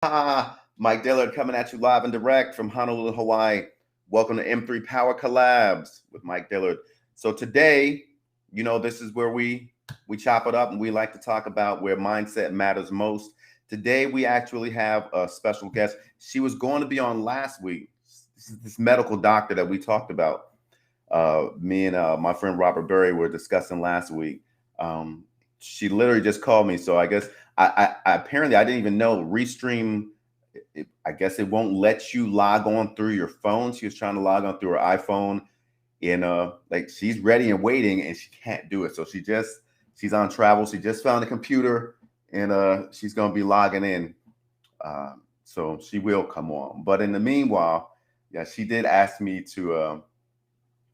Mike Dillard coming at you live and direct from Honolulu, Hawaii. Welcome to M3 Power Collabs with Mike Dillard. So today, this is where we chop it up and we like to talk about where mindset matters most. Today we actually have a special guest. She was going to be on last week. This medical doctor that we talked about. Me and my friend Robert Berry were discussing last week. She literally just called me, so I guess I apparently I didn't even know Restream. I guess it won't let you log on through your phone. She was trying to log on through her iPhone, and like she's ready and waiting, and she can't do it. So she's on travel. She just found a computer, and she's gonna be logging in. So she will come on. But in the meanwhile, yeah, she did ask me to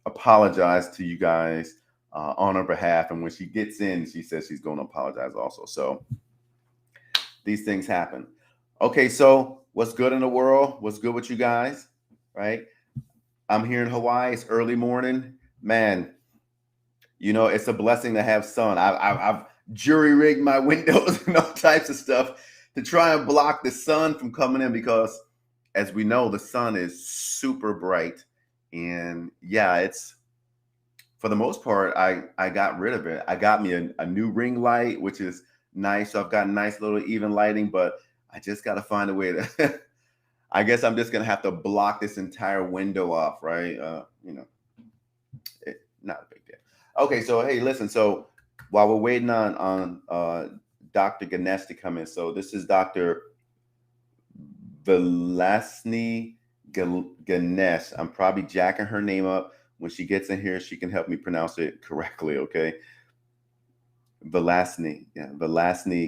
apologize to you guys on her behalf. And when she gets in, she says she's going to apologize also. So these things happen. Okay, so what's good in the world? What's good with you guys? Right? I'm here in Hawaii. It's early morning. Man, it's a blessing to have sun. I've jury rigged my windows and all types of stuff to try and block the sun from coming in because, as we know, the sun is super bright. And yeah, it's for the most part, I got rid of it. I got me a new ring light, which is nice. So I've got nice little even lighting, but I just got to find a way to. I guess I'm just gonna have to block this entire window off, right? Not a big deal. Okay, so hey, listen. So while we're waiting on Dr. Ganesh to come in, so this is Dr. Velasny Ganesh. I'm probably jacking her name up. When she gets in here, she can help me pronounce it correctly, okay? Velasny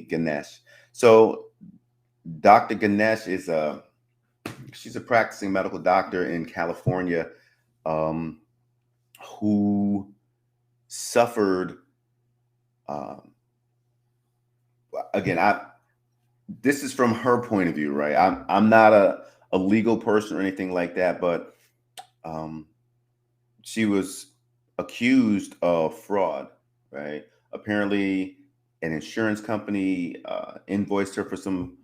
Ganesh. So Dr. Ganesh she's a practicing medical doctor in California who suffered, again, this is from her point of view, right? I'm not a legal person or anything like that, but she was accused of fraud, right? Apparently, an insurance company invoiced her for some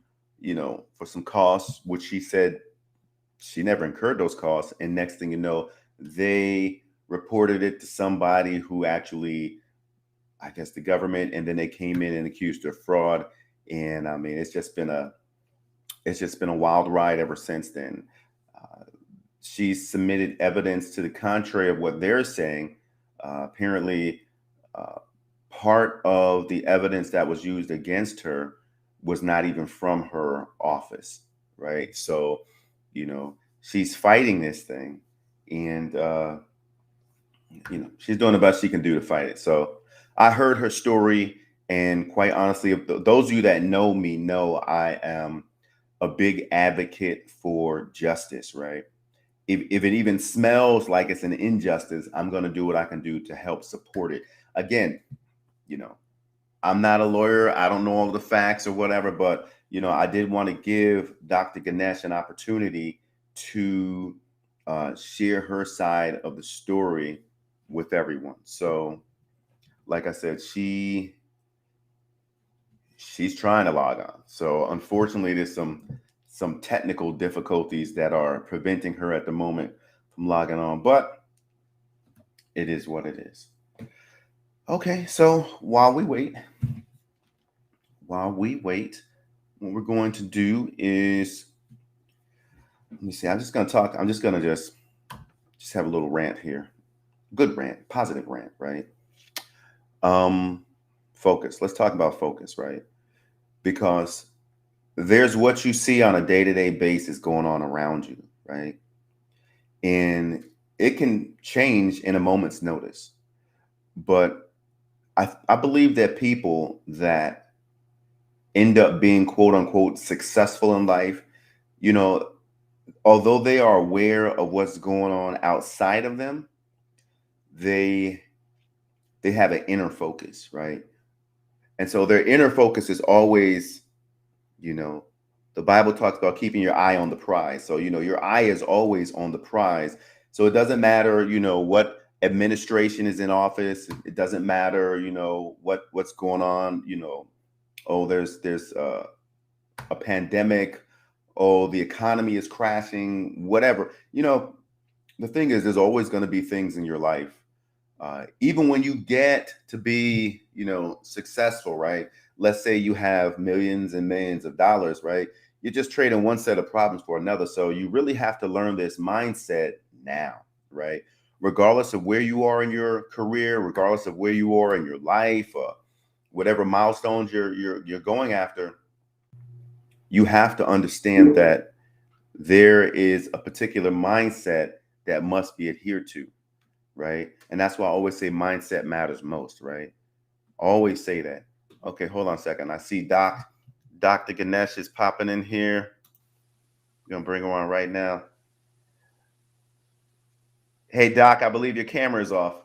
costs, which she said she never incurred those costs. And next thing you know, they reported it to somebody who actually, I guess, the government, and then they came in and accused her of fraud. And I mean, it's just been a wild ride ever since then. She submitted evidence to the contrary of what they're saying. Apparently, part of the evidence that was used against her was not even from her office, right? So, she's fighting this thing, and she's doing the best she can do to fight it. So, I heard her story, and quite honestly, those of you that know me know I am a big advocate for justice, right? If it even smells like it's an injustice, I'm going to do what I can do to help support it. Again, I'm not a lawyer. I don't know all the facts or whatever, but I did want to give Dr. Ganesh an opportunity to share her side of the story with everyone. So, like I said, she's trying to log on. So, unfortunately, there's some technical difficulties that are preventing her at the moment from logging on, but it is what it is. Okay, so while we wait, what we're going to do is, let me see, I'm just going to just have a little rant here. Good rant, positive rant, right? Focus. Let's talk about focus, right? Because there's what you see on a day-to-day basis going on around you, right? And it can change in a moment's notice. But I believe that people that end up being quote unquote successful in life, although they are aware of what's going on outside of them, they have an inner focus, right? And so their inner focus is always, the Bible talks about keeping your eye on the prize. So, your eye is always on the prize. So it doesn't matter, what administration is in office. It doesn't matter, what's going on, oh, there's a pandemic, oh, the economy is crashing, whatever. The thing is, there's always going to be things in your life. Even when you get to be, successful, right? Let's say you have millions and millions of dollars, right? You're just trading one set of problems for another. So you really have to learn this mindset now, right? Regardless of where you are in your career, regardless of where you are in your life, or whatever milestones you're going after, you have to understand that there is a particular mindset that must be adhered to, right? And that's why I always say mindset matters most, right? Always say that. Okay, hold on a second. I see Dr. Ganesh is popping in here. I'm gonna bring her on right now. Hey, Doc, I believe your camera is off.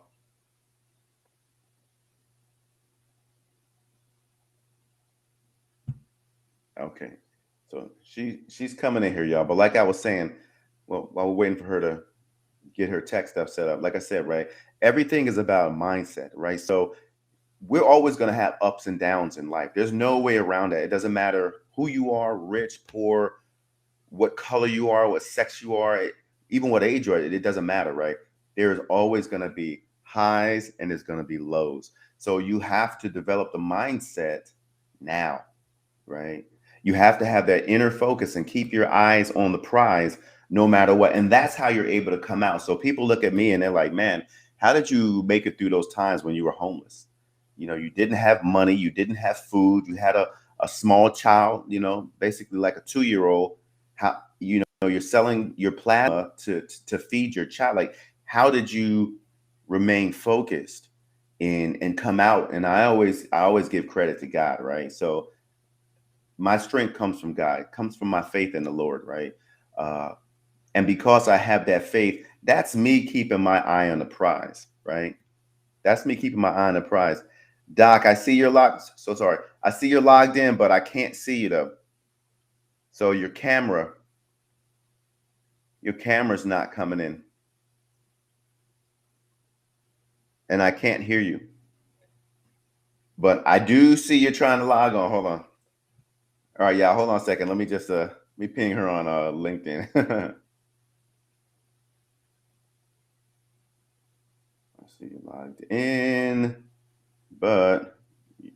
Okay, so she's coming in here, y'all. But like I was saying, well, while we're waiting for her to get her tech stuff set up, like I said, right, everything is about mindset, right? So we're always going to have ups and downs in life. There's no way around that. It doesn't matter who you are, rich, poor, what color you are, what sex you are, even what age you are. It doesn't matter, right? There's always going to be highs and there's going to be lows. So you have to develop the mindset now, right? You have to have that inner focus and keep your eyes on the prize no matter what. And that's how you're able to come out. So people look at me and they're like, man, how did you make it through those times when you were homeless? You didn't have money, you didn't have food, you had a small child, basically like a 2-year-old. How, you're selling your plasma to feed your child. Like, how did you remain focused and come out? And I always give credit to God, right? So my strength comes from God, it comes from my faith in the Lord, right? And because I have that faith, that's me keeping my eye on the prize, right? That's me keeping my eye on the prize. Doc, I see you're logged. So sorry. I see you're logged in, but I can't see you though. So your camera's not coming in. And I can't hear you. But I do see you're trying to log on. Hold on. All right, yeah, hold on a second. Let me just me ping her on LinkedIn. I see you logged in, but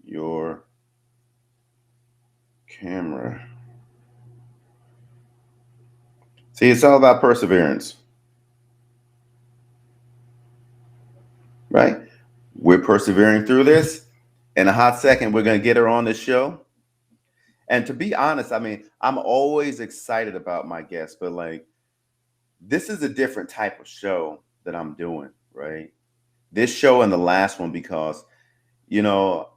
your camera. See, it's all about perseverance, right? We're persevering through this. In a hot second, we're going to get her on the show. And to be honest, I mean, I'm always excited about my guests, but like, this is a different type of show that I'm doing, right? This show and the last one, because, you know,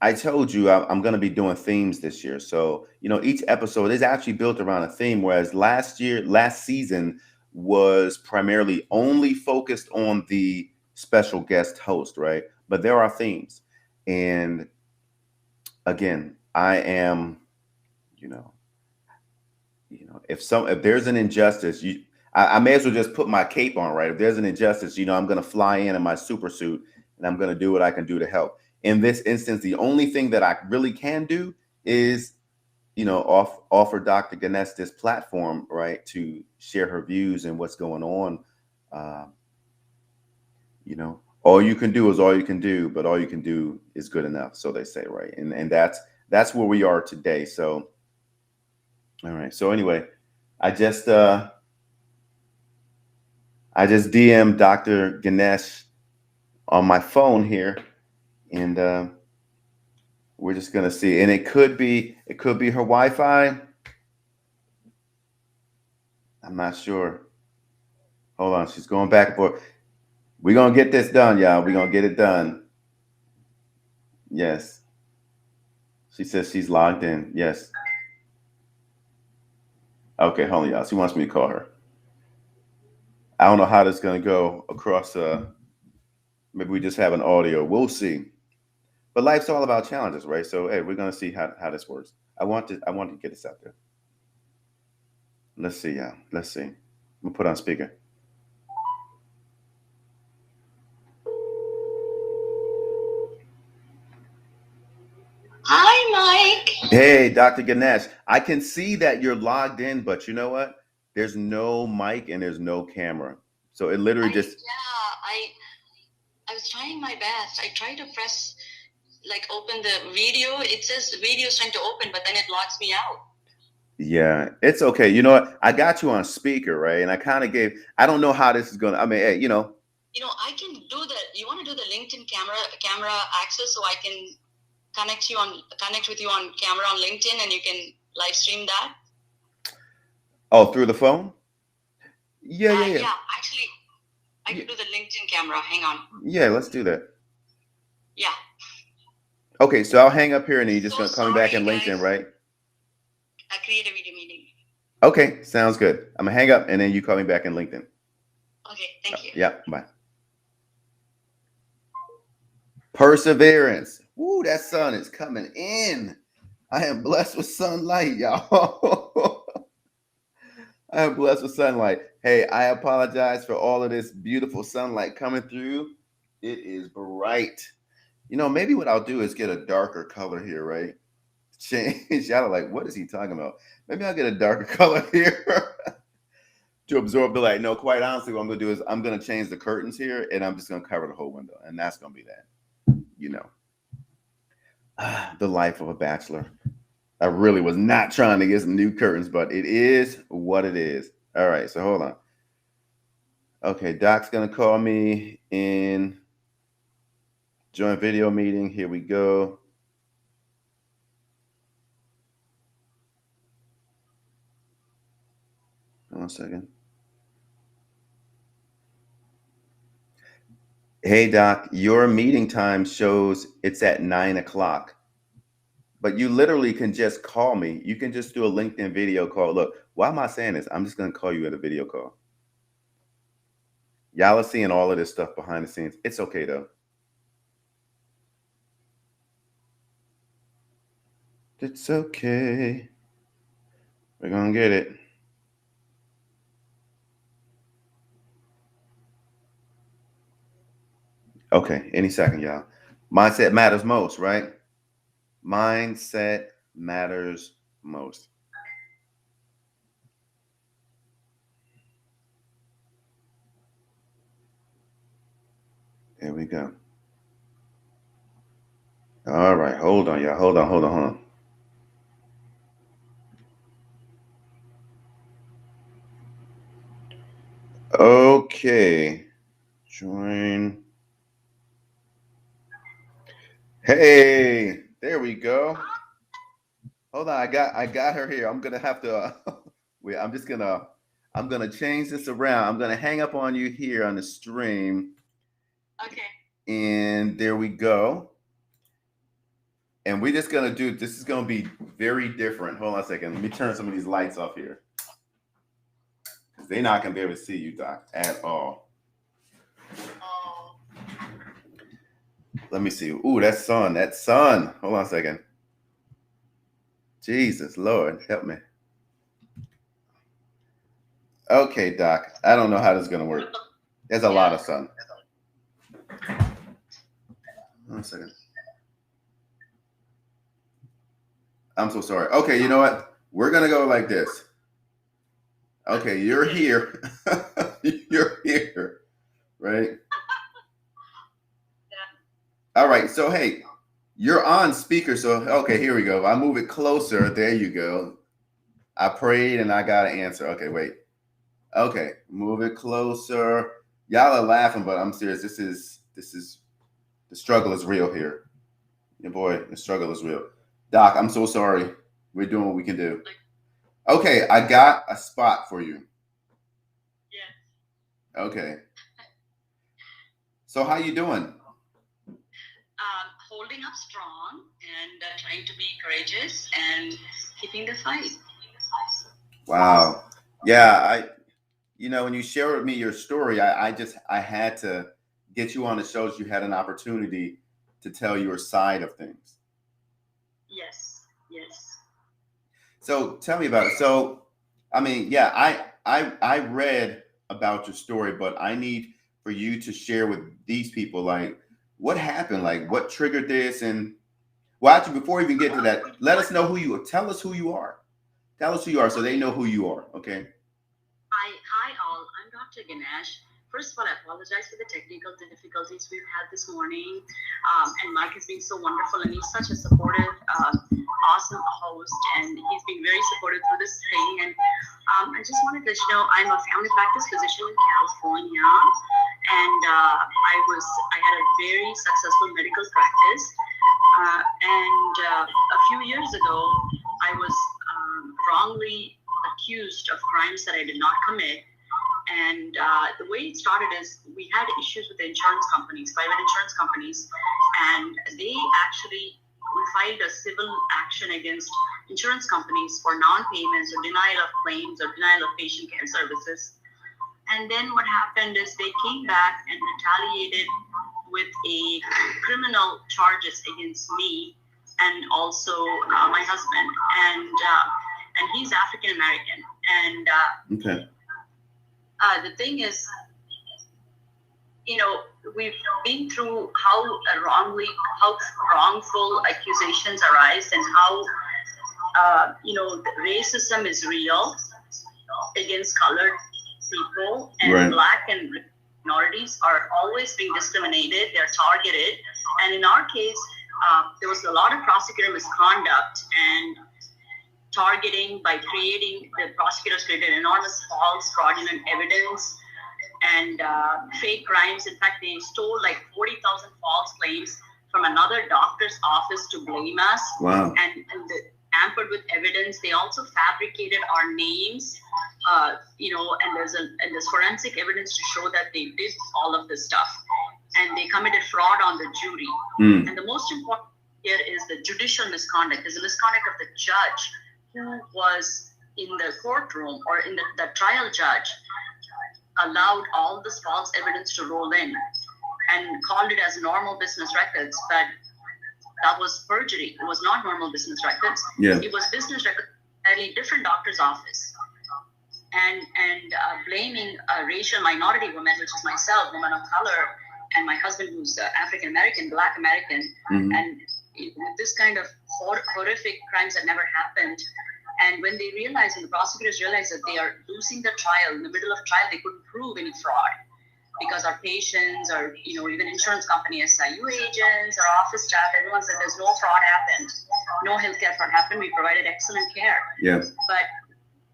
I told you I'm going to be doing themes this year. So, each episode is actually built around a theme, whereas last season was primarily only focused on the special guest host, right? But there are themes. And again, I am, you know, if there's an injustice, I may as well just put my cape on, right? If there's an injustice, I'm going to fly in my super suit and I'm going to do what I can do to help. In this instance, the only thing that I really can do is, offer Dr. Ganesh this platform, right, to share her views and what's going on. Uh, all you can do is all you can do, but all you can do is good enough, so they say, right? And that's where we are today. So, all right. So anyway, I just DM'd Dr. Ganesh on my phone here, and we're just gonna see. And it could be her Wi-Fi. I'm not sure. Hold on, she's going back and forth. We're gonna get this done, y'all. We're gonna get it done. Yes. She says she's logged in. Yes. Okay, hold on, y'all. She wants me to call her. I don't know how this is gonna go across. Maybe we just have an audio. We'll see. But life's all about challenges, right? So hey, we're gonna see how this works. I want to get this out there. Let's see, y'all. Let's see. I'm gonna put on speaker. Hi, Mike. Hey, Dr. Ganesh. I can see that you're logged in, but you know what? There's no mic and there's no camera. So it literally just. I was trying my best. I tried to press open the video. It says video is trying to open, but then it locks me out. Yeah, it's okay. You know what? I got you on speaker, right? And I don't know how this is going to, I mean, hey, I can do you want to do the LinkedIn camera access so I can connect with you on camera on LinkedIn and you can live stream that? Oh, through the phone? Yeah. Actually, I can do the LinkedIn camera. Hang on. Yeah, let's do that. Yeah. Okay, so I'll hang up here and then you're just going to call me back in LinkedIn, right? Create a video meeting. Okay, sounds good. I'm going to hang up and then you call me back in LinkedIn. Okay, thank you. Yeah, bye. Perseverance. Woo, that sun is coming in. I am blessed with sunlight, y'all. I am blessed with sunlight. Hey, I apologize for all of this beautiful sunlight coming through. It is bright. Maybe what I'll do is get a darker color here, right? Change. Y'all are like, what is he talking about? Maybe I'll get a darker color here to absorb the light. No, quite honestly, what I'm going to do is I'm going to change the curtains here and I'm just going to cover the whole window. And that's going to be that. The life of a bachelor. I really was not trying to get some new curtains, but it is what it is. All right, so hold on. Okay, Doc's going to call me in joint video meeting. Here we go. One second. Hey, Doc, your meeting time shows it's at 9 o'clock. But you literally can just call me. You can just do a LinkedIn video call. Look, why am I saying this? I'm just going to call you at a video call. Y'all are seeing all of this stuff behind the scenes. It's okay, though. It's okay. We're going to get it. Okay, any second, y'all. Mindset matters most, right? Mindset matters most. There we go. All right, hold on, y'all. Hold on. Okay. Join. Hey, there we go. Hold on, I got her here. I'm gonna have to wait, I'm gonna change this around. I'm gonna hang up on you here on the stream. Okay. And there we go. And we're just gonna do this is gonna be very different. Hold on a second. Let me turn some of these lights off here. Because they're not gonna be able to see you, Doc, at all. Oh. Let me see. Ooh, that sun. Hold on a second. Jesus, Lord, help me. Okay, Doc. I don't know how this is gonna work. There's a lot of sun. Hold on a second. I'm so sorry. Okay, you know what? We're gonna go like this. Okay, you're here. You're here, right? All right. So hey, you're on speaker. So okay, here we go. I move it closer. There you go. I prayed and I got an answer. Okay, wait. Okay, move it closer. Y'all are laughing, but I'm serious. This is the struggle is real here. Your boy, the struggle is real. Doc, I'm so sorry. We're doing what we can do. Okay, I got a spot for you. Yeah. Okay. So how you doing? Holding up strong and trying to be courageous and keeping the fight. Wow. Yeah, when you share with me your story, I had to get you on the show so you had an opportunity to tell your side of things. Yes. So tell me about it. So, I mean, yeah, I read about your story, but I need for you to share with these people, like, what happened? Like, what triggered this? And Well, actually, before we even get to that, let us know who you are. Tell us who you are. Tell us who you are so they know who you are. Okay. Hi all. I'm Dr. Ganesh. First of all, I apologize for the technical difficulties we've had this morning. And Mike has been so wonderful, and he's such a supportive, awesome host, and he's been very supportive through this thing. And I just wanted to let you know I'm a family practice physician in California, and I had a very successful medical practice. And a few years ago, I was wrongly accused of crimes that I did not commit. And the way it started is we had issues with the insurance companies, private insurance companies, and we filed a civil action against insurance companies for non-payments or denial of claims or denial of patient care services. And then what happened is they came back and retaliated with a criminal charges against me and also my husband, and he's African American. And okay. The thing is, we've been through how wrongful accusations arise, and how racism is real against colored people, and right. Black and minorities are always being discriminated. They're targeted, and in our case, there was a lot of prosecutor misconduct and targeting by the prosecutors created enormous false, fraudulent evidence and fake crimes. In fact, they stole like 40,000 false claims from another doctor's office to blame us. Wow. And tampered with evidence. They also fabricated our names, and there's forensic evidence to show that they did all of this stuff. And they committed fraud on the jury. And the most important here is the judicial misconduct. Is the misconduct of the judge who was in the courtroom, or in the trial judge allowed all this false evidence to roll in and called it as normal business records, but that was perjury. It was not normal business records. Yeah. It was business records at a different doctor's office, and blaming a racial minority woman, which is myself, woman of color, and my husband, who's African American, Black American, and this kind of horrific crimes that never happened. And when they realized, and the prosecutors realized that they are losing the trial, in the middle of trial, they couldn't prove any fraud because our patients, or even insurance company, SIU agents, or office staff, everyone said there's no fraud happened, no healthcare fraud happened. We provided excellent care. Yeah. But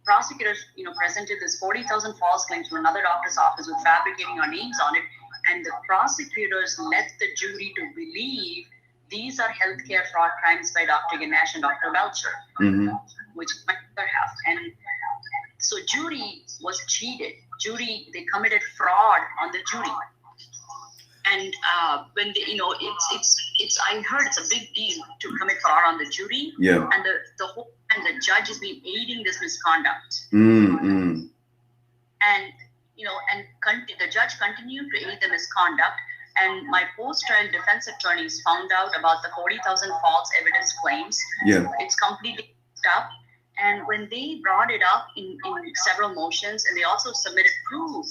prosecutors, presented this 40,000 false claims from another doctor's office with fabricating our names on it, and the prosecutors led the jury to believe these are healthcare fraud crimes by Dr. Ganesh and Dr. Belcher, which might never have. And so jury was cheated. They committed fraud on the jury. And when they, it's I heard it's a big deal to commit fraud on the jury. Yeah. And the whole time the judge has been aiding this misconduct. Mm-hmm. And the judge continued to aid the misconduct. And my post-trial defense attorneys found out about the 40,000 false evidence claims. Yeah. It's completely up. And when they brought it up in several motions, and they also submitted proof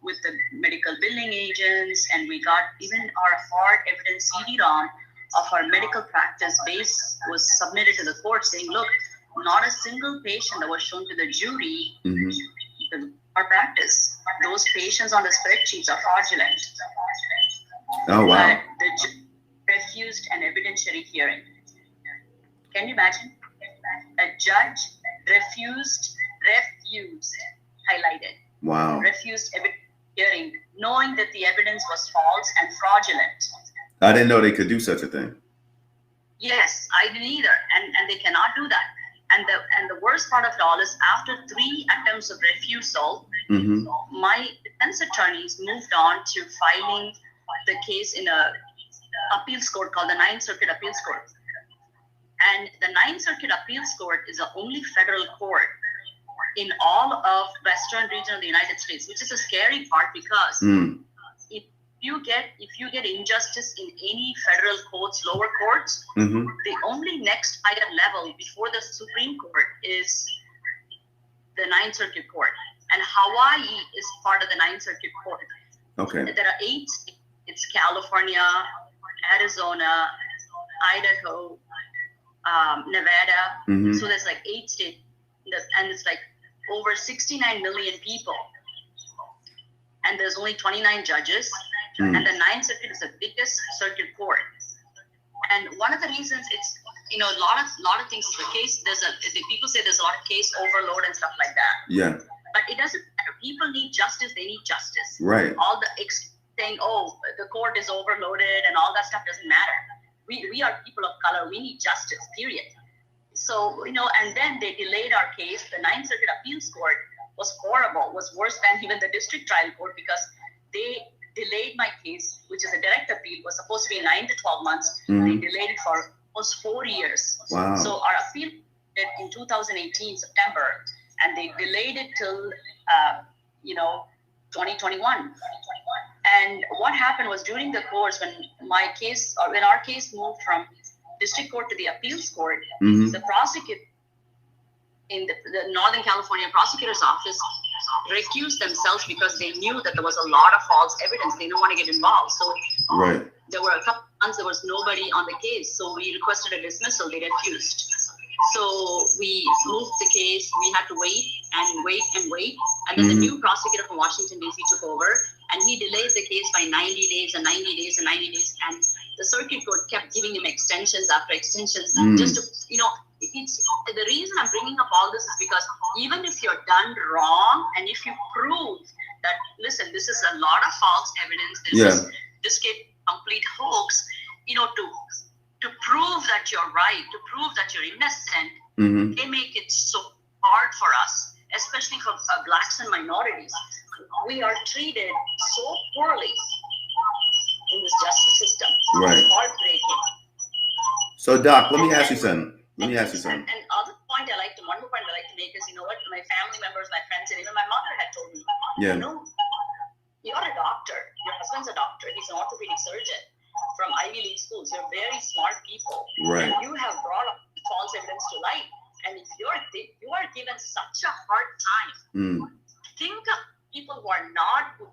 with the medical billing agents, and we got even our hard evidence CD-ROM of our medical practice base was submitted to the court saying, look, not a single patient that was shown to the jury our practice. Those patients on the spreadsheets are fraudulent. Oh, wow. But the judge refused an evidentiary hearing. Can you imagine? A judge refused, highlighted. Wow. Refused hearing, knowing that the evidence was false and fraudulent. I didn't know they could do such a thing. Yes, I didn't either. And they cannot do that. And the worst part of it all is after 3 attempts of refusal, my defense attorneys moved on to filing the case in a appeals court called the Ninth Circuit Appeals Court. And the Ninth Circuit Appeals Court is the only federal court in all of Western region of the United States, which is a scary part because if you get injustice in any federal courts, lower courts, the only next higher level before the Supreme Court is the Ninth Circuit Court. And Hawaii is part of the Ninth Circuit Court. Okay. There are 8 states. It's California, Arizona, Idaho, Nevada. Mm-hmm. So there's like 8 states, and it's like over 69 million people. And there's only 29 judges. And the Ninth Circuit is the biggest circuit court. And one of the reasons it's, a lot of things is the case. People say there's a lot of case overload and stuff like that. Yeah. But it doesn't matter. People need justice. They need justice. Right. All the saying, oh, the court is overloaded and all that stuff doesn't matter. We are people of color. We need justice, period. So, and then they delayed our case. The Ninth Circuit Appeals Court was horrible, was worse than even the district trial court, because they delayed my case, which is a direct appeal, was supposed to be 9 to 12 months. They delayed it for almost 4 years. Wow. So our appeal in 2018, September, and they delayed it till, 2021. And what happened was, during the course, when our case moved from district court to the appeals court, the prosecutor in the Northern California prosecutor's office recused themselves because they knew that there was a lot of false evidence. They didn't want to get involved. So there were a couple months there was nobody on the case. So we requested a dismissal. They refused. So we moved the case. We had to wait and wait and wait. And then the new prosecutor from Washington, D.C. took over, and he delayed the case by 90 days and 90 days and 90 days. And the circuit court kept giving him extensions after extensions, just to, it's the reason I'm bringing up all this is because even if you're done wrong, and if you prove that, listen, this is a lot of false evidence, this case complete hoax, to prove that you're right, to prove that you're innocent, they make it so hard for us, especially for blacks and minorities. We are treated so poorly in this justice system. Right. It's heartbreaking. So, Doc, let me ask you something. And other point one more point I like to make is, my family members, my friends, and even my mother had told me, you're a doctor. Your husband's a doctor. He's an orthopedic surgeon from Ivy League schools. You're very smart people. Right. And you have brought up false evidence to light. And if you are given such a hard time, think of people who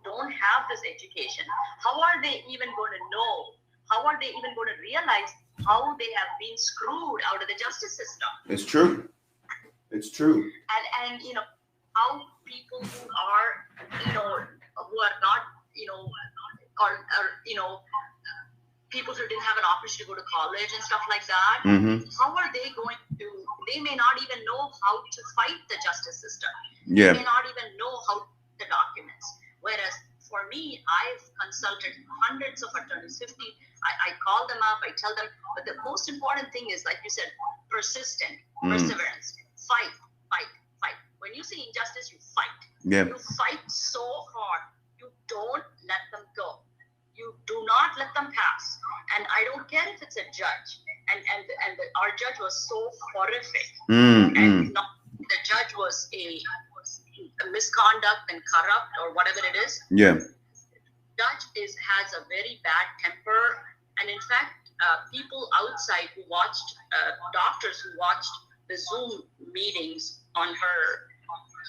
don't have this education. How are they even going to know? How are they even going to realize how they have been screwed out of the justice system? It's true. It's true. And how people who are, who are not, people who didn't have an opportunity to go to college and stuff like that, how are they going to, they may not even know how to fight the justice system. Yeah. They may not even know how to the documents. Whereas for me, I've consulted hundreds of attorneys, 50. I call them up, I tell them, but the most important thing is, like you said, perseverance, fight. When you see injustice, you fight. Yeah. You fight so hard. You don't let them go. You do not let them pass. And I don't care if it's a judge. And our judge was so horrific. And the judge was a misconduct and corrupt or whatever it is. Yeah. Judge has a very bad temper. And in fact, people outside who watched, doctors who watched the Zoom meetings on her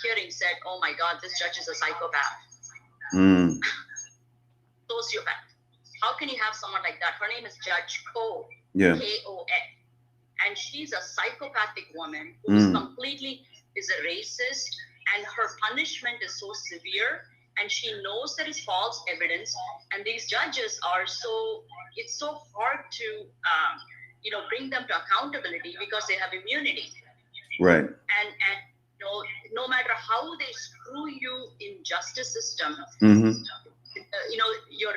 hearing said, oh my God, this judge is a psychopath. Sociopath. How can you have someone like that? Her name is Judge Ko, K-O-N. And she's a psychopathic woman who is a racist, and her punishment is so severe, and she knows there is false evidence, and these judges are it's so hard to bring them to accountability because they have immunity. Right. And no matter how they screw you in justice system, your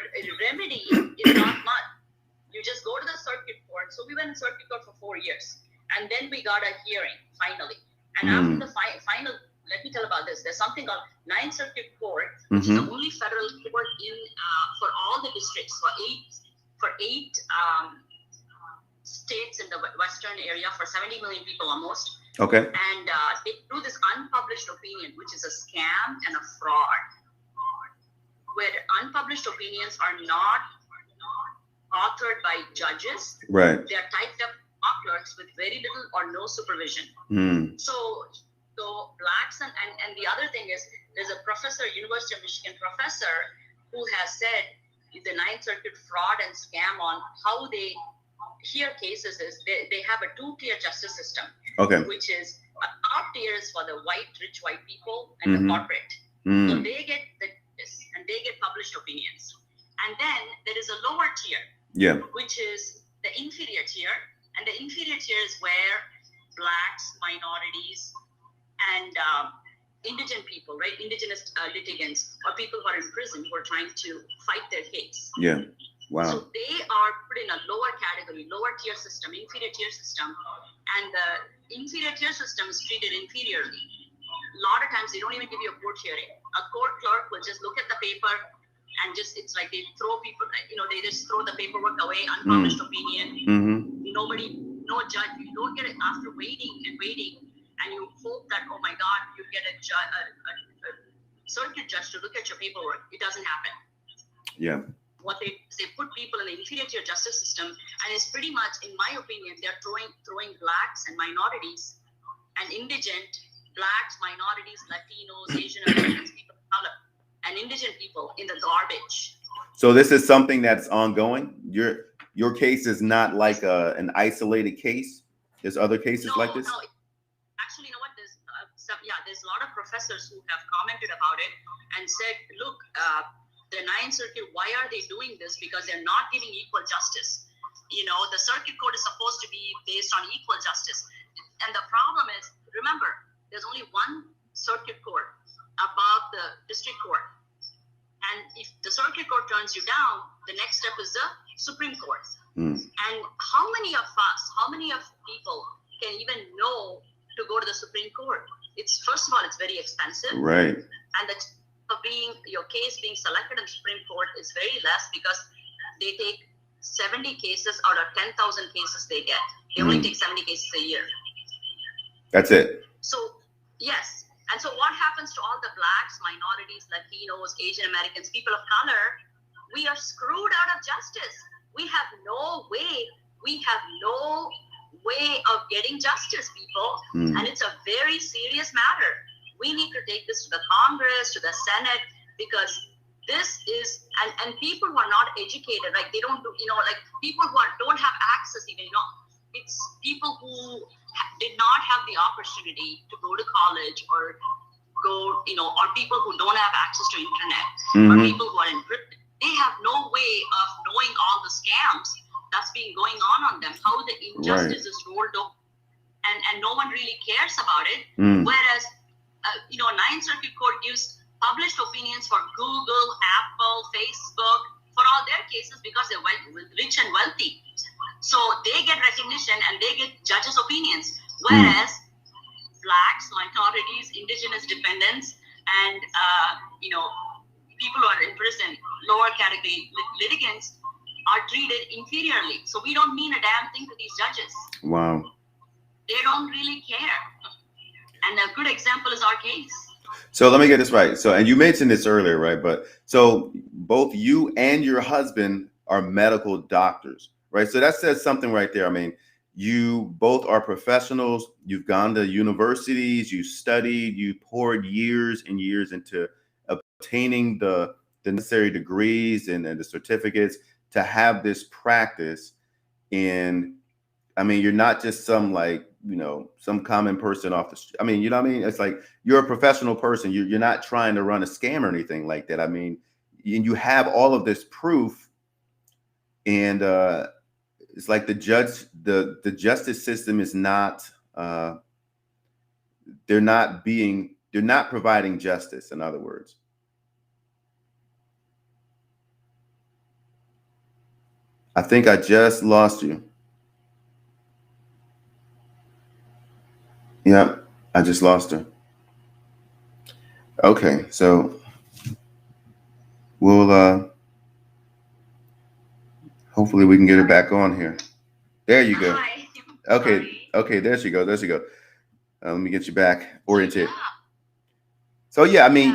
remedy is not much. You just go to the circuit court. So we went in circuit court for 4 years, and then we got a hearing finally. And after the final, let me tell about this. There's something called Ninth Circuit Court, which is the only federal court for all the districts, for eight states in the western area, for 70 million people almost. Okay. And they do this unpublished opinion, which is a scam and a fraud, where unpublished opinions are not authored by judges. Right. They are typed up law clerks with very little or no supervision. So blacks and the other thing is, there's a professor, University of Michigan professor, who has said the Ninth Circuit fraud and scam on how they hear cases is they have a two-tier justice system, Okay. which is a top tier is for the rich white people and the corporate. So they get this and they get published opinions. And then there is a lower tier, which is the inferior tier. And the inferior tier is where blacks, minorities, and indigent people, right? Indigenous litigants or people who are in prison who are trying to fight their case. Yeah. Wow. So they are put in a lower category, lower tier system, inferior tier system. And the inferior tier system is treated inferiorly. A lot of times they don't even give you a court hearing. A court clerk will just look at the paper and it's like they throw people, they just throw the paperwork away, unpublished opinion. Nobody, no judge, you don't get it after waiting and waiting. And you hope that, oh my God, you get a circuit judge to look at your paperwork. It doesn't happen. Yeah. What they put people in the inferior tier justice system, and it's pretty much, in my opinion, they're throwing blacks and minorities and indigent blacks, minorities, Latinos, Asian Americans, people of color, and indigent people in the garbage. So this is something that's ongoing. Your case is not like an isolated case. There's other cases like this. No. Actually, you know what? There's a lot of professors who have commented about it and said, look, the Ninth Circuit, why are they doing this? Because they're not giving equal justice. The circuit court is supposed to be based on equal justice. And the problem is, remember, there's only one circuit court above the district court. And if the circuit court turns you down, the next step is the Supreme Court. And how many of people can even know to go to the Supreme Court? First of all, it's very expensive. Right. And your case being selected in the Supreme Court is very less because they take 70 cases out of 10,000 cases they get. They only take 70 cases a year. That's it. So, yes. And so what happens to all the blacks, minorities, Latinos, Asian Americans, people of color? We are screwed out of justice. We have no way of getting justice, people. And it's a very serious matter. We need to take this to the Congress, to the Senate, because this is, and people who are not educated, like they don't do, people who don't have access even, it's people who did not have the opportunity to go to college or go, or people who don't have access to internet, or people who are in prison. They have no way of knowing all the scams that's been going on them, how the injustice is rolled up, and no one really cares about it. Whereas, Ninth Circuit Court gives published opinions for Google, Apple, Facebook, for all their cases because they're rich and wealthy. So they get recognition and they get judges' opinions. Whereas blacks, minorities, indigenous dependents, and people who are in prison, lower category litigants, are treated inferiorly. So we don't mean a damn thing to these judges. Wow. They don't really care. And a good example is our case. So let me get this right. So, and you mentioned this earlier, right? But so both you and your husband are medical doctors, right? So that says something right there. I mean, you both are professionals. You've gone to universities, you studied, you poured years and years into obtaining the necessary degrees and the certificates to have this practice. And I mean, you're not just some some common person off the street. I mean, you know what I mean? It's like you're a professional person. You're not trying to run a scam or anything like that. I mean, and you have all of this proof, and it's like the justice system is not. They're not providing justice. In other words. I think I just lost you. Yep, I just lost her. Okay, so we'll hopefully we can get her back on here. There you go. Okay, there she goes. Let me get you back oriented. So yeah, I mean,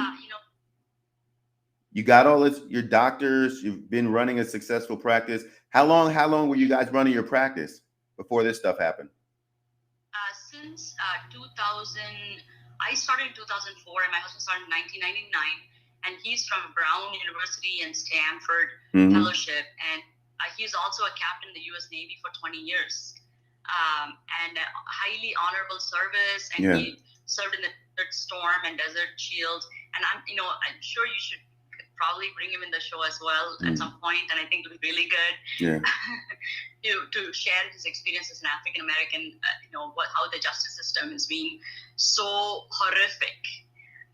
you got all this. Your doctors. You've been running a successful practice. How long were you guys running your practice before this stuff happened? Since 2000, I started in 2004, and my husband started in 1999. And he's from Brown University and Stanford Fellowship. And He's also a captain in the U.S. Navy for 20 years, and a highly honorable service. And Yeah. he served in the Desert Storm and Desert Shield. And I'm sure you should probably bring him in the show as well at some point. And I think it'll be really good. Yeah. to share his experience as an African American. How the justice system is being so horrific,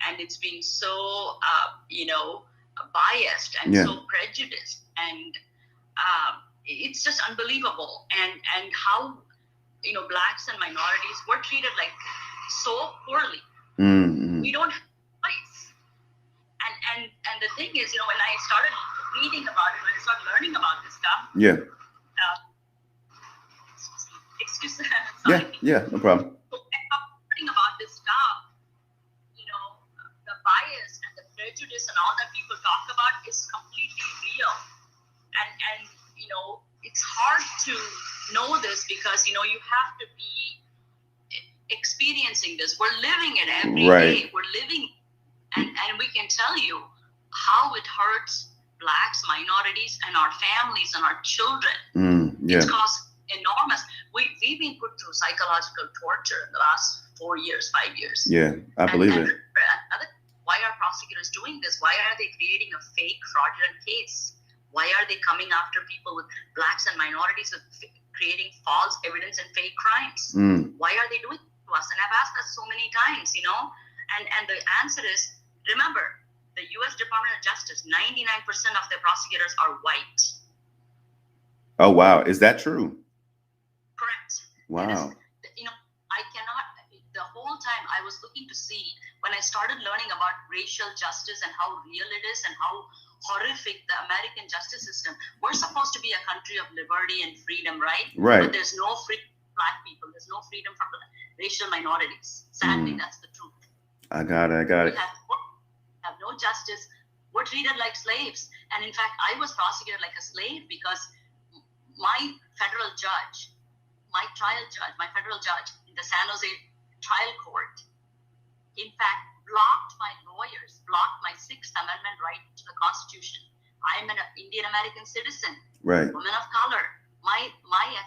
and it's being so biased and so prejudiced, and it's just unbelievable. And how blacks and minorities were treated like so poorly. Mm-hmm. We don't have a choice. And the thing is, when I started reading about it, when I started learning about this stuff, excuse me, sorry. Yeah, no problem. Learning about this stuff, the bias and the prejudice and all that people talk about is completely real. And it's hard to know this because, you have to be experiencing this. We're living it every day. We're living, and we can tell you how it hurts blacks, minorities, and our families and our children. It's caused enormous. We've been put through psychological torture in the last 4 years, 5 years. Yeah, I believe it. Why are prosecutors doing this? Why are they creating a fake fraudulent case? Why are they coming after people with blacks and minorities with creating false evidence and fake crimes? Why are they doing it to us? And I've asked that so many times, and the answer is, remember, the U.S. Department of Justice, 99% of their prosecutors are white. Oh, wow. Is that true? Correct. Wow. I cannot, the whole time I was looking to see, when I started learning about racial justice and how real it is and how horrific the American justice system, we're supposed to be a country of liberty and freedom, right? Right. But there's no freedom for black people. There's no freedom for racial minorities. Sadly, that's the truth. I got it. We have no justice. We're treated like slaves. And in fact, I was prosecuted like a slave because my federal judge, my federal judge in the San Jose trial court, in fact, blocked my lawyers, blocked my Sixth Amendment right to the Constitution. I'm an Indian American citizen, right, woman of color. My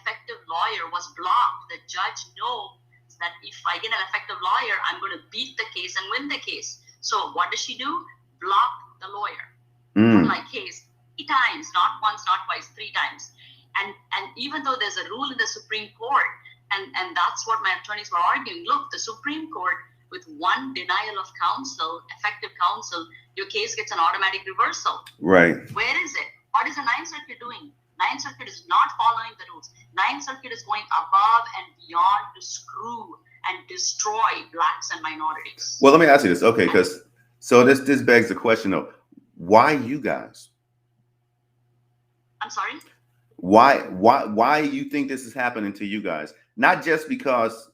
effective lawyer was blocked. The judge knows that if I get an effective lawyer, I'm going to beat the case and win the case. So what does she do? Block the lawyer for my case 3 times, not once, not twice, 3 times. And even though there's a rule in the Supreme Court, and that's what my attorneys were arguing, look, the Supreme Court, with one denial of counsel, effective counsel, your case gets an automatic reversal. Right. Where is it? What is the Ninth Circuit doing? Ninth Circuit is not following the rules. Ninth Circuit is going above and beyond to screw and destroy blacks and minorities. Well, let me ask you this. Okay, because this begs the question though. Why you guys? I'm sorry? Why you think this is happening to you guys? Not just because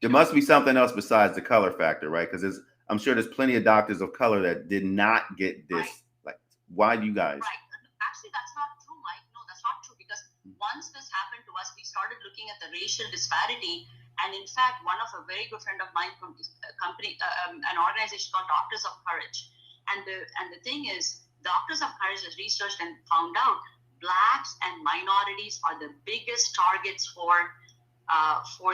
there must be something else besides the color factor, right? Because I'm sure there's plenty of doctors of color that did not get this. Right. Like, why do you guys? Right. Actually, that's not true, Mike. No, that's not true, because once this happened to us, we started looking at the racial disparity. And in fact, one of a very good friend of mine from a company, an organization called Doctors of Courage. And the thing is, Doctors of Courage has researched and found out blacks and minorities are the biggest targets for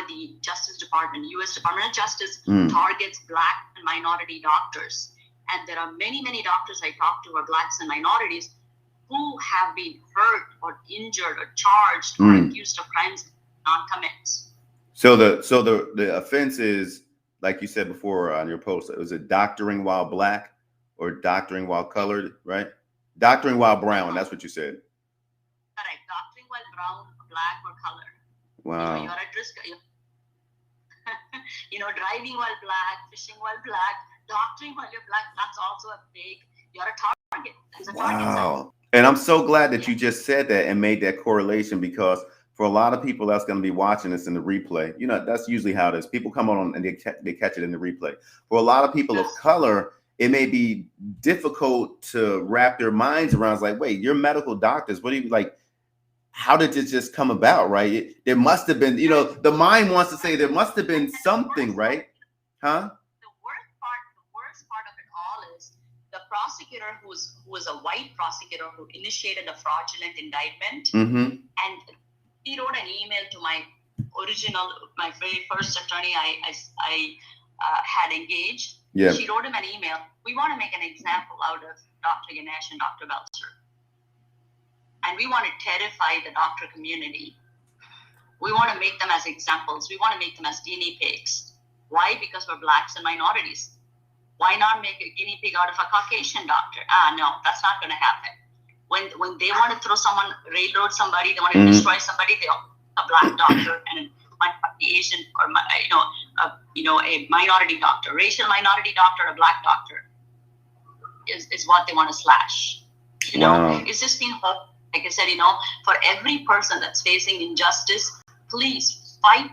the Justice Department. U.S. Department of Justice targets black and minority doctors. And there are many, many doctors I talk to who are blacks and minorities who have been hurt or injured or charged or accused of crimes they did not commit. So the offense is, like you said before on your post, was it doctoring while black or doctoring while colored, right? Doctoring while brown, that's what you said. Correct. Doctoring while brown, black, or colored. Wow. You're at risk. Driving while black, fishing while black, doctoring while you're black, that's also you're a target. That's a target. Wow. And I'm so glad that you just said that and made that correlation, because for a lot of people that's going to be watching this in the replay, that's usually how it is. People come on and they catch it in the replay. For a lot of people of color, it may be difficult to wrap their minds around. It's like, wait, you're medical doctors. What do you like? How did this just come about, right? There must have been, the mind wants to say there must have been something, right? Huh? The worst part of it all is the process prosecutor who was a white prosecutor who initiated a fraudulent indictment, and he wrote an email to my very first attorney I had engaged. Yeah. She wrote him an email. We want to make an example out of Dr. Ganesh and Dr. Belcher. And we want to terrify the doctor community. We want to make them as examples. We want to make them as guinea pigs. Why? Because we're blacks and minorities. Why not make a guinea pig out of a Caucasian doctor? No, that's not going to happen. When they want to railroad somebody, they want to destroy somebody, they want a black doctor and a Asian or a minority doctor, racial minority doctor, a black doctor is what they want to slash. Wow. It's just been hope. Like I said, for every person that's facing injustice, please fight,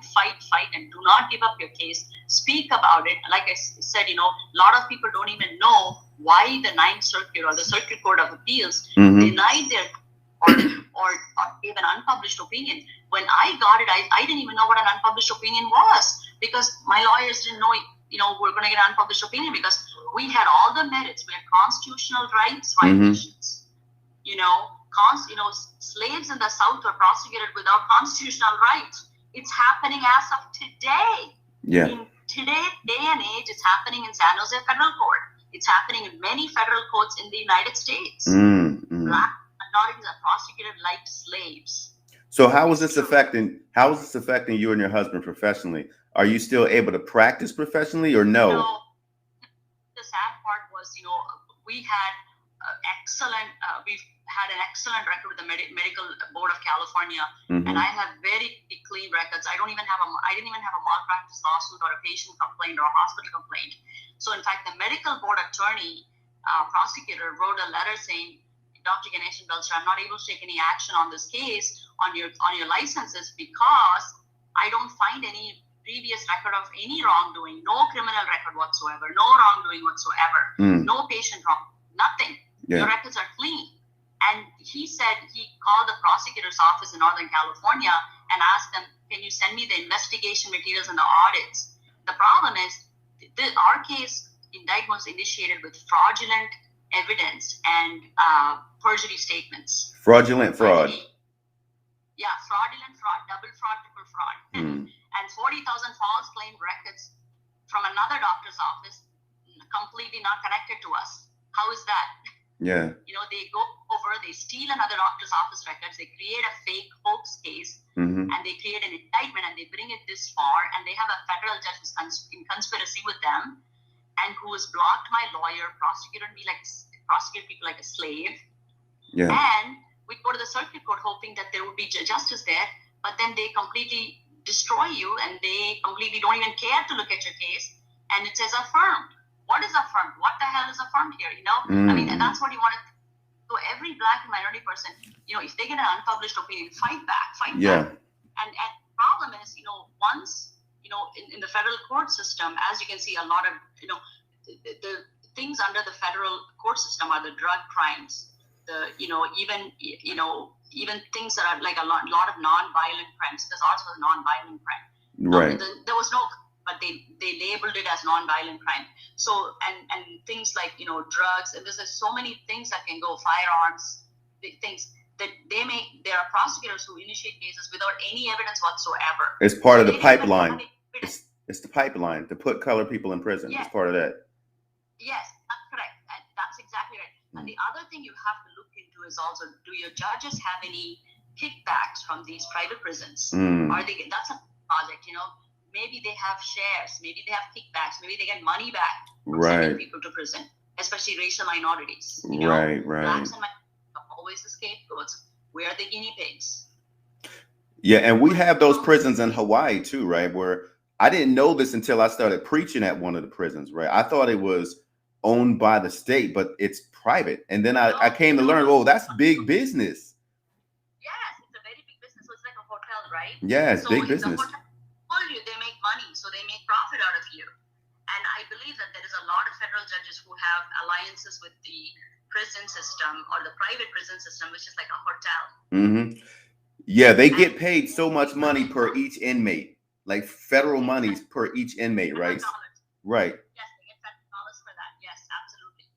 and do not give up your case. Speak about it. Like I said, a lot of people don't even know why the Ninth Circuit or the Circuit Court of Appeals denied their or gave an unpublished opinion. When I got it, I didn't even know what an unpublished opinion was, because my lawyers didn't know, we're going to get an unpublished opinion, because we had all the merits. We had constitutional rights violations. Slaves in the South were prosecuted without constitutional rights. It's happening as of today. Yeah. In today's day and age, it's happening in San Jose Federal Court. It's happening in many federal courts in the United States. Black minorities are prosecuted like slaves. So how is this affecting you and your husband professionally? Are you still able to practice professionally or no? The sad part was, we had we've had an excellent record with the Medical Board of California, and I have very clean records. I didn't even have a malpractice lawsuit or a patient complaint or a hospital complaint. So in fact, the medical board attorney prosecutor wrote a letter saying, Dr. Ganesh and Belcher, I'm not able to take any action on this case on your licenses because I don't find any previous record of any wrongdoing, no criminal record whatsoever, no wrongdoing whatsoever, no patient wrong, nothing. Yeah. Your records are clean. And he said he called the prosecutor's office in Northern California and asked them, can you send me the investigation materials and the audits? The problem is, our case indictment was initiated with fraudulent evidence and perjury statements. Fraudulent fraud. Yeah, fraudulent fraud, double fraud, triple fraud. And 40,000 false claim records from another doctor's office, completely not connected to us. How is that? Yeah. They go over, they steal another doctor's office records, they create a fake hoax case, and they create an indictment, and they bring it this far, and they have a federal judge who's in conspiracy with them, and who has blocked my lawyer, prosecuted people like a slave. Yeah. And we go to the circuit court hoping that there would be justice there, but then they completely destroy you, and they completely don't even care to look at your case, and it says affirmed. What is affirmed? What the hell is affirmed here? I mean, and that's what you want to. So every black and minority person, if they get an unpublished opinion, fight back. Yeah. And the problem is, once, in the federal court system, as you can see, a lot of, the things under the federal court system are the drug crimes, even things that are like a lot of non-violent crimes, because ours was a non-violent crime. Right. There was no. But they labeled it as non-violent crime. So, and things like, drugs, and there's so many things that can go, firearms, things that there are prosecutors who initiate cases without any evidence whatsoever. It's part of the pipeline. It's the pipeline to put colored people in prison. Yes. It's part of that. Yes, that's correct. That's exactly right. And the other thing you have to look into is also, do your judges have any kickbacks from these private prisons? That's a project, Maybe they have shares, maybe they have kickbacks, maybe they get money back from sending people to prison, especially racial minorities. Right. Blacks and minorities are always the scapegoats. We are the guinea pigs. Yeah, and we have those prisons in Hawaii too, right? Where I didn't know this until I started preaching at one of the prisons, right? I thought it was owned by the state, but it's private. And then I came to learn, that's big business. Yes, it's a very big business. So it's like a hotel, right? Yeah, it's big business. They make money, so they make profit out of you. And I believe that there is a lot of federal judges who have alliances with the prison system or the private prison system, which is like a hotel. Yeah, they get paid so much money per each inmate, like federal monies per each inmate, right? $100. Right. Yes, they get $10 for that. Yes, absolutely.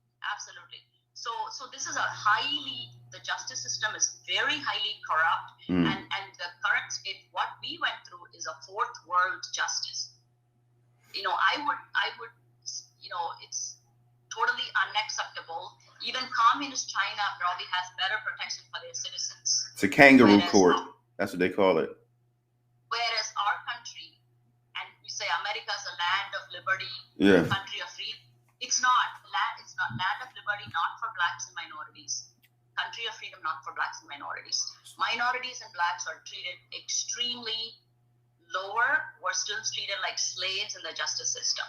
So this is the justice system is very highly corrupt, and the current state, what we went through is a fourth world justice. I would, it's totally unacceptable. Even communist China probably has better protection for their citizens. It's a kangaroo court. That's what they call it. Whereas our country, and we say America is a land of liberty, a country of freedom. It's not land of liberty, not for blacks and minorities. Country of freedom, not for blacks and minorities. Minorities and blacks are treated extremely lower. We're still treated like slaves in the justice system.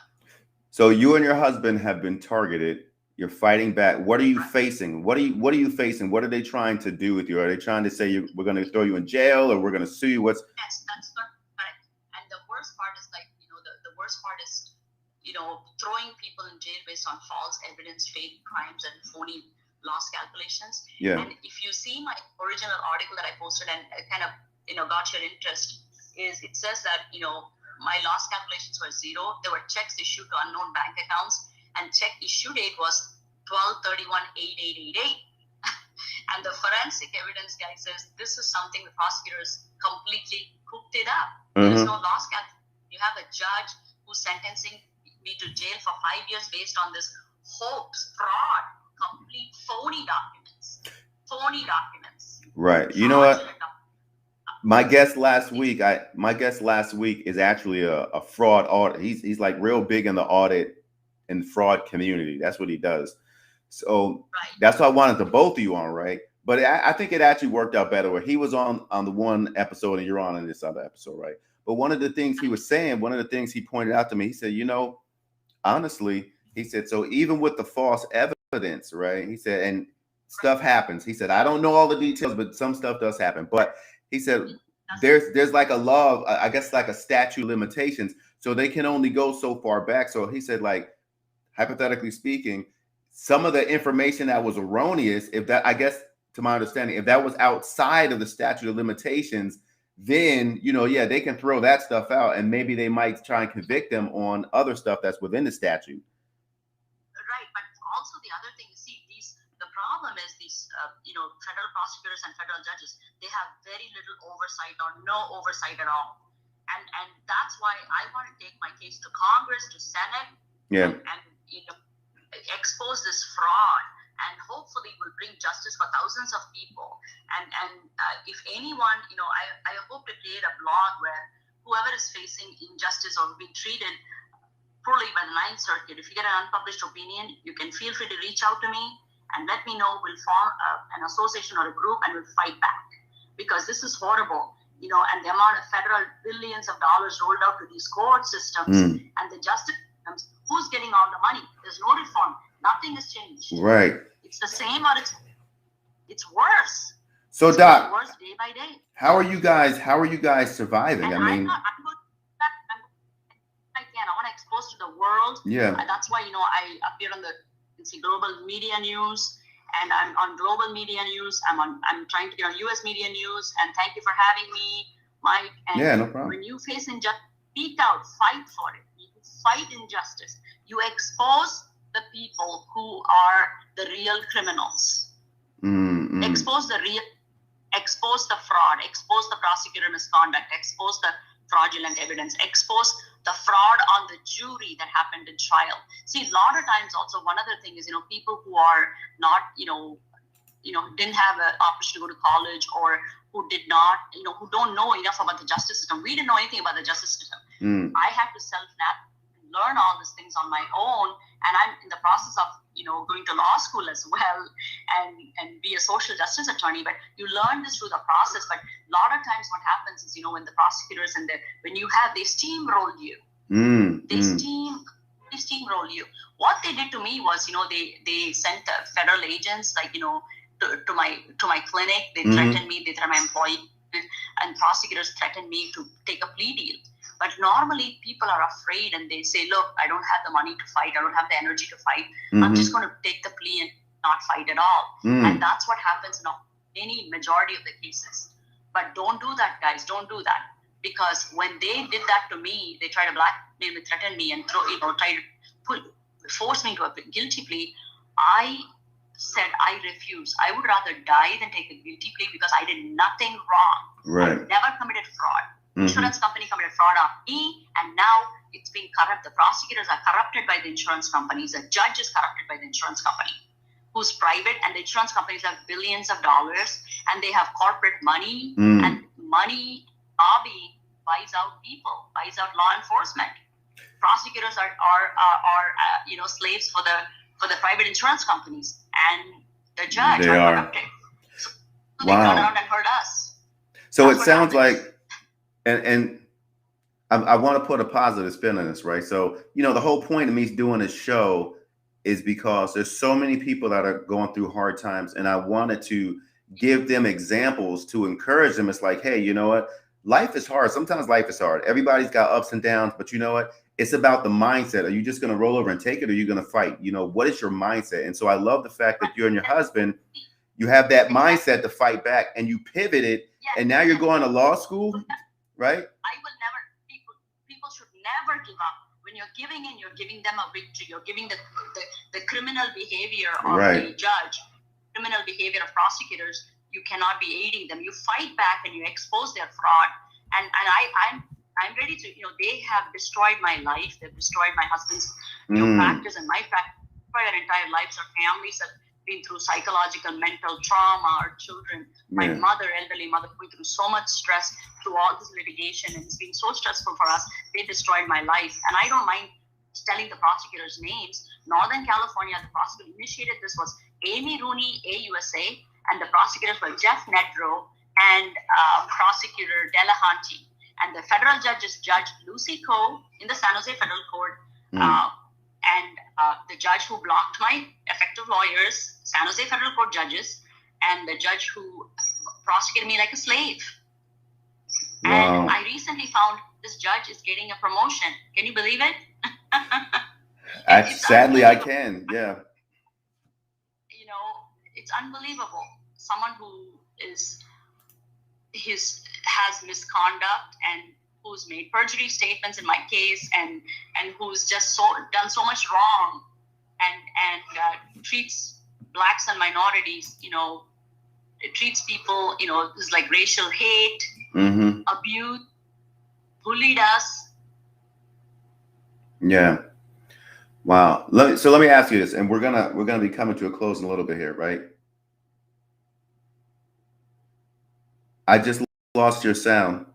So you and your husband have been targeted. You're fighting back. What are you facing? What are you facing? What are they trying to do with you? Are they trying to say we're going to throw you in jail, or we're going to sue you? Yes, that's correct. And the worst part is the worst part is throwing people in jail based on false evidence, fake crimes, and phony loss calculations. Yeah. And if you see my original article that I posted and kind of got your interest, it says that my loss calculations were zero. There were checks issued to unknown bank accounts, and check issue date was 12/31/8888. And the forensic evidence guy says this is something the prosecutors completely cooked it up. There is no loss calculation. You have a judge who's sentencing me to jail for 5 years based on this hoax, fraud, complete phony documents. Right. You know what? My guest last week is actually a fraud audit. He's like real big in the audit and fraud community. That's what he does. So That's why I wanted the both of you on, right? But I think it actually worked out better where he was on the one episode and you're on in this other episode, right? But one of the things he was saying, one of the things he pointed out to me, he said, honestly, he said, so even with the false evidence, right? He said, and stuff happens. He said, I don't know all the details, but some stuff does happen. But he said, there's like a law of, I guess, like a statute of limitations. So they can only go so far back. So he said, like, hypothetically speaking, some of the information that was erroneous, if that, I guess, to my understanding, if that was outside of the statute of limitations, then, they can throw that stuff out and maybe they might try and convict them on other stuff that's within the statute. Right. But also the other thing, the problem is these, federal prosecutors and federal judges, they have very little oversight or no oversight at all. And that's why I want to take my case to Congress, to Senate, and expose this fraud. And hopefully will bring justice for thousands of people. And if anyone, I hope to create a blog where whoever is facing injustice or being treated poorly by the Ninth Circuit, if you get an unpublished opinion, you can feel free to reach out to me and let me know. We'll form an association or a group and we'll fight back. Because this is horrible, and the amount of federal billions of dollars rolled out to these court systems and the justice systems, who's getting all the money? There's no reform. Nothing has changed. Right. It's the same, or it's worse. So, it's Doc, worse day by day. How are you guys surviving? And I want to expose to the world. Yeah. That's why I appear on the global media news, and I'm on global media news. I'm trying to get on U.S. media news. And thank you for having me, Mike. And no problem. When you face injustice, speak out, fight for it. You fight injustice. You expose the people who are the real criminals. Expose the fraud, expose the prosecutor misconduct, expose the fraudulent evidence, expose the fraud on the jury that happened in trial. See, a lot of times also one other thing is, people who are not, didn't have an opportunity to go to college, or who did not, who don't know enough about the justice system. We didn't know anything about the justice system. I had to learn all these things on my own, and I'm in the process of going to law school as well and be a social justice attorney. But you learn this through the process. But a lot of times what happens is, when the prosecutors and they steamroll you. They steamroll you. What they did to me was, they sent federal agents to my clinic. They threatened me, they threatened my employee, and prosecutors threatened me to take a plea deal. But normally people are afraid and they say, look, I don't have the money to fight. I don't have the energy to fight. I'm just going to take the plea and not fight at all. And that's what happens in any majority of the cases. But don't do that, guys. Don't do that. Because when they did that to me, they tried to blackmail me, threaten me, and try to force me into a guilty plea. I said, I refuse. I would rather die than take a guilty plea because I did nothing wrong. Right. I never committed fraud. Insurance company committed fraud on me, and now it's being corrupt. The prosecutors are corrupted by the insurance companies. The judge is corrupted by the insurance company, who's private, and the insurance companies have billions of dollars, and they have corporate money, and money lobby buys out people, buys out law enforcement. Prosecutors are slaves for the private insurance companies, and the judge They are are corrupted. So they turn around and hurt us. So That's it sounds happens. like, and I want to put a positive spin on this, right? So, the whole point of me doing this show is because there's so many people that are going through hard times, and I wanted to give them examples to encourage them. It's like, hey, you know what? Life is hard. Sometimes life is hard. Everybody's got ups and downs, but you know what? It's about the mindset. Are you just going to roll over and take it, or are you going to fight? What is your mindset? And so I love the fact that you and your husband, you have that mindset to fight back, and you pivoted, and now you're going to law school, right? People should never give up. When you're giving in, you're giving them a victory. You're giving the criminal behavior of the judge, criminal behavior of prosecutors. You cannot be aiding them. You fight back and you expose their fraud. And I'm ready to, they have destroyed my life. They've destroyed my husband's practice and my practice. Destroyed our entire lives. Our families have been through psychological, mental trauma. Our children, my elderly mother, going through so much stress through all this litigation, and it's been so stressful for us. They destroyed my life, and I don't mind telling the prosecutors' names. Northern California, the prosecutor initiated this was Amy Rooney, AUSA, and the prosecutors were Jeff Nedrow and prosecutor Delahunty, and the federal judge is Judge Lucy Coe in the San Jose Federal Court. And the judge who blocked my effective lawyers, San Jose Federal Court judges, and the judge who prosecuted me like a slave. Wow. And I recently found this judge is getting a promotion. Can you believe it? Sadly, I can. Yeah. It's unbelievable. Someone who has misconduct and who's made perjury statements in my case, and who's just done so much wrong, and treats blacks and minorities, it treats people, it's like racial hate, abuse, bullied us. Yeah. Wow. Let me ask you this, and we're gonna be coming to a close in a little bit here, right? I just lost your sound.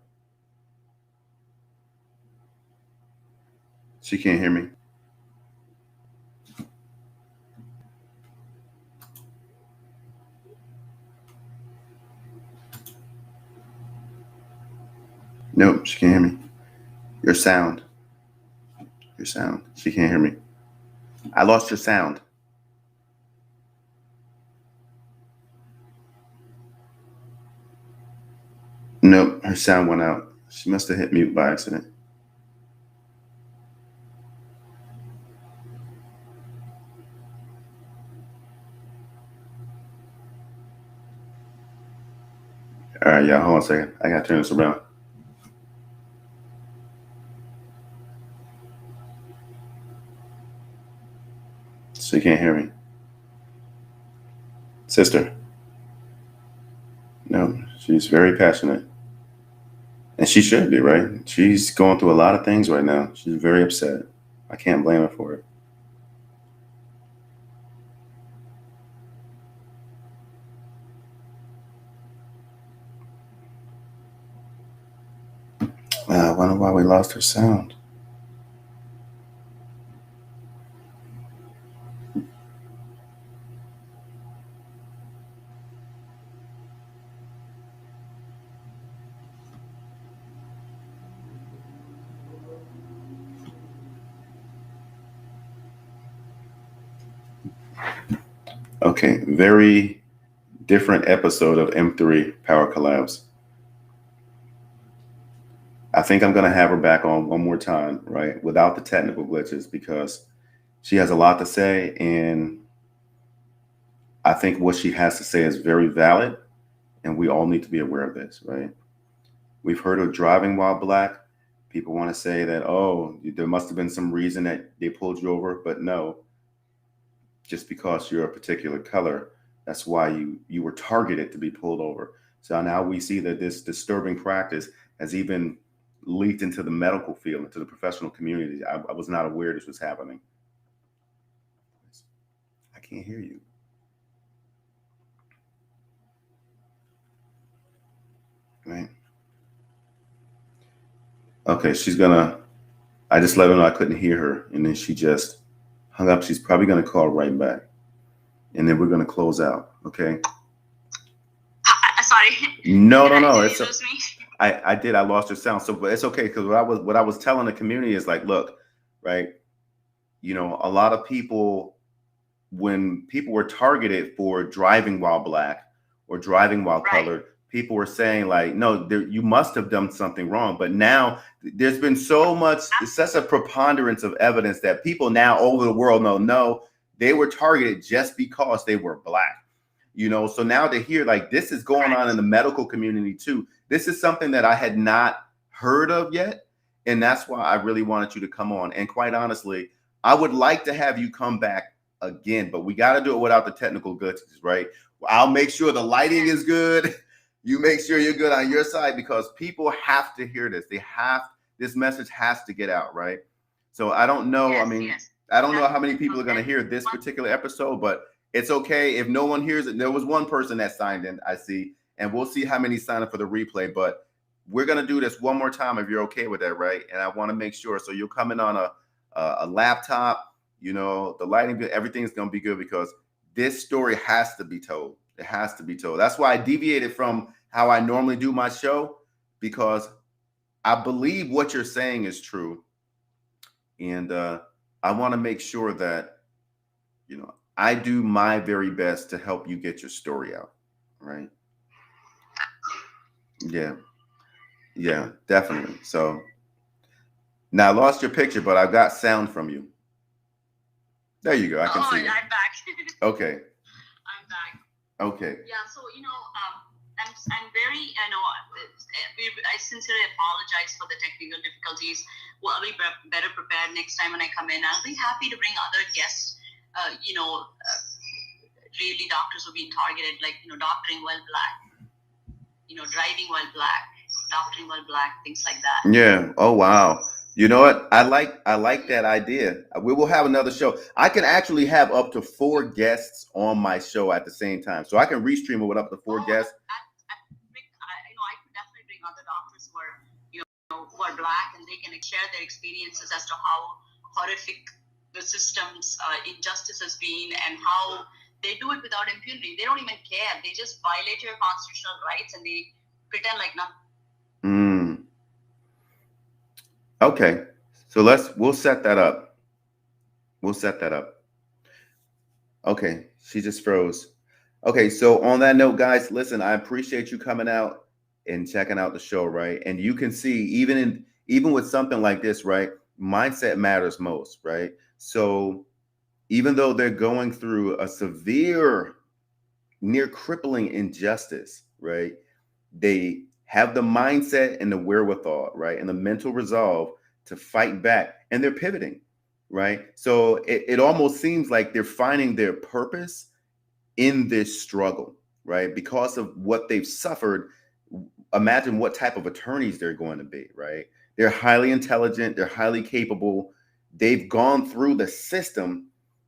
She can't hear me. Nope, she can't hear me. Your sound. She can't hear me. I lost your sound. Nope, her sound went out. She must have hit mute by accident. All right, y'all, hold on a second. I gotta turn this around. So you can't hear me. Sister. No, she's very passionate. And she should be, right? She's going through a lot of things right now. She's very upset. I can't blame her for it. I wonder why we lost her sound. Okay, very different episode of M3 Power Collabs. I think I'm going to have her back on one more time, right, without the technical glitches, because she has a lot to say, and I think what she has to say is very valid, and we all need to be aware of this, right? We've heard of driving while black. People want to say that, oh, there must have been some reason that they pulled you over, but no. just because you're a particular color. That's why you were targeted to be pulled over. So now we see that this disturbing practice has even leaked into the medical field, into the professional community. I was not aware this was happening. I can't hear you. Right. Okay, I just let her know I couldn't hear her, and then she just hung up. She's probably gonna call right back, and then we're gonna close out. Okay. Sorry. No. Did you lose me? I did. I lost her sound. So, but it's okay, because what I was telling the community is like, look, right? You know, a lot of people, when people were targeted for driving while black or driving while colored, people were saying like, no, you must have done something wrong. But now there's been such a preponderance of evidence that people now over the world know, no, they were targeted just because they were black. You know, so now to hear like this is going on in the medical community too. This is something that I had not heard of yet. And that's why I really wanted you to come on. And quite honestly, I would like to have you come back again, but we got to do it without the technical glitches, right? I'll make sure the lighting is good. You make sure you're good on your side, because people have to hear this. This message has to get out, right? So I don't know. I don't know how many people are going to hear this particular episode, but it's okay if no one hears it. There was one person that signed in, I see, and we'll see how many sign up for the replay, but we're going to do this one more time if you're okay with that, right? And I want to make sure. So you'll come in on a laptop, you know, the lighting, everything's going to be good, because this story has to be told. It has to be told. That's why I deviated from how I normally do my show, because I believe what you're saying is true. And I want to make sure that, you know, I do my very best to help you get your story out, right? Yeah, definitely. So now I lost your picture, but I got sound from you. There you go. I can see it. I'm back. Okay. I'm back. Okay. Yeah. So I'm very, I sincerely apologize for the technical difficulties. Well, I'll be better prepared next time when I come in. I'll be happy to bring other guests. Really doctors who've been targeted, like, doctoring while black, driving while black, doctoring while black, things like that. Yeah. Oh, wow. You know what? I like that idea. We will have another show. I can actually have up to 4 guests on my show at the same time. So I can restream it with up to 4 guests. I could definitely bring other doctors who are black, and they can share their experiences as to how horrific the system's injustice has been, and how they do it without impunity. They don't even care. They just violate your constitutional rights, and they pretend like nothing. Okay. So we'll set that up. Okay. She just froze. Okay. So on that note, guys, listen, I appreciate you coming out and checking out the show, right? And you can see, even with something like this, right? Mindset matters most, right? So even though they're going through a severe, near crippling injustice, right? They have the mindset and the wherewithal, right? And the mental resolve to fight back, and they're pivoting, right? So it almost seems like they're finding their purpose in this struggle, right? Because of what they've suffered. Imagine what type of attorneys they're going to be, right? They're highly intelligent, they're highly capable, they've gone through the system,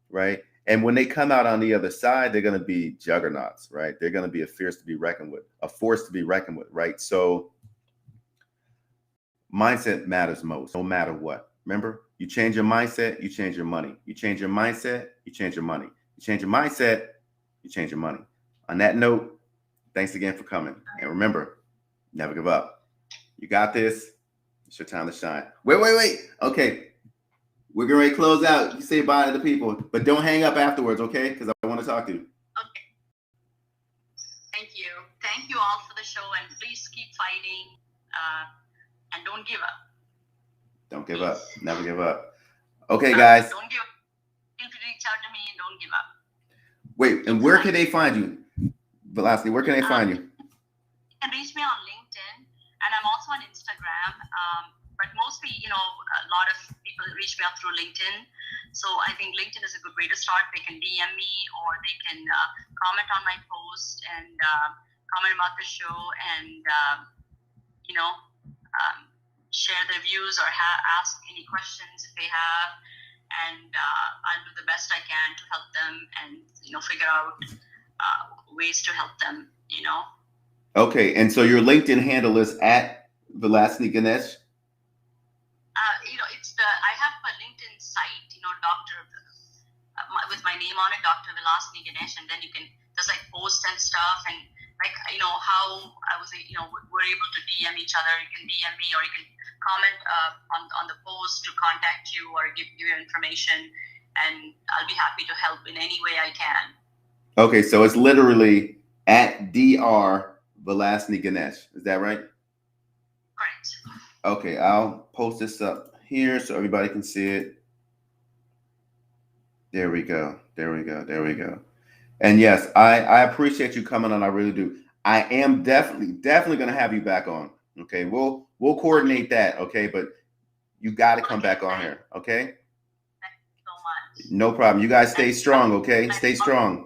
right? And when they come out on the other side, they're going to be juggernauts, right? They're going to be a force to be reckoned with, right? So mindset matters most, no matter what. Remember, you change your mindset, you change your money. You change your mindset, you change your money. You change your mindset, you change your money. On that note, thanks again for coming. And remember, never give up. You got this. It's your time to shine. Wait. Okay. We're going to close out. You say bye to the people, but don't hang up afterwards, okay? Because I want to talk to you. Okay. Thank you. Thank you all for the show, and please keep fighting, and don't give up. Don't give up. Never give up. Okay, guys. Don't give up. Feel free to reach out to me, and don't give up. Wait, and where can they find you? Velocity, where can they find you? You can reach me on LinkedIn, and I'm also on Instagram. But mostly, a lot of people reach me out through LinkedIn. So I think LinkedIn is a good way to start. They can DM me, or they can comment on my post and comment about the show, and share their views or ask any questions if they have. And I'll do the best I can to help them and figure out ways to help them. Okay, and so your LinkedIn handle is at Vilasni Ganesh. I have a LinkedIn site, with my name on it, Dr. Vilasni Ganesh, and then there's like posts and stuff, and how I was, we're able to DM each other. You can DM me, or you can comment on the post to contact you or give you information, and I'll be happy to help in any way I can. Okay, so it's literally at Dr. Vilasni Ganesh. Is that right? Correct. Okay, I'll post this up here so everybody can see it. There we go. There we go. There we go. And yes, I appreciate you coming on. I really do. I am definitely going to have you back on. Okay, we'll coordinate that. Okay, but you got to come back on here. Okay. Thank you so much. No problem. You guys stay strong. Okay, stay strong.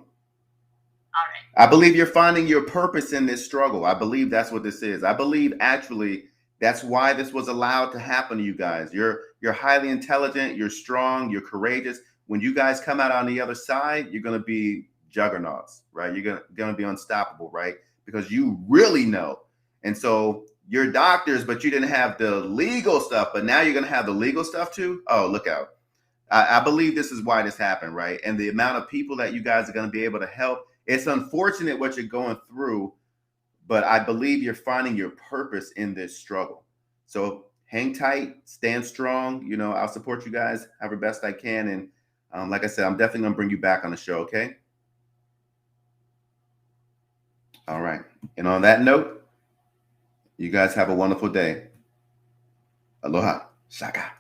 All right. I believe you're finding your purpose in this struggle. I believe that's what this is. I believe actually that's why this was allowed to happen to you guys. You're highly intelligent. You're strong. You're courageous. When you guys come out on the other side, you're going to be juggernauts, right? You're going to be unstoppable, right? Because you really know. And so you're doctors, but you didn't have the legal stuff, but now you're going to have the legal stuff too. Oh, look out. I believe this is why this happened, right? And the amount of people that you guys are going to be able to help. It's unfortunate what you're going through, but I believe you're finding your purpose in this struggle. So hang tight, stand strong. I'll support you guys however best I can. And like I said, I'm definitely going to bring you back on the show. Okay. All right. And on that note, you guys have a wonderful day. Aloha. Shaka.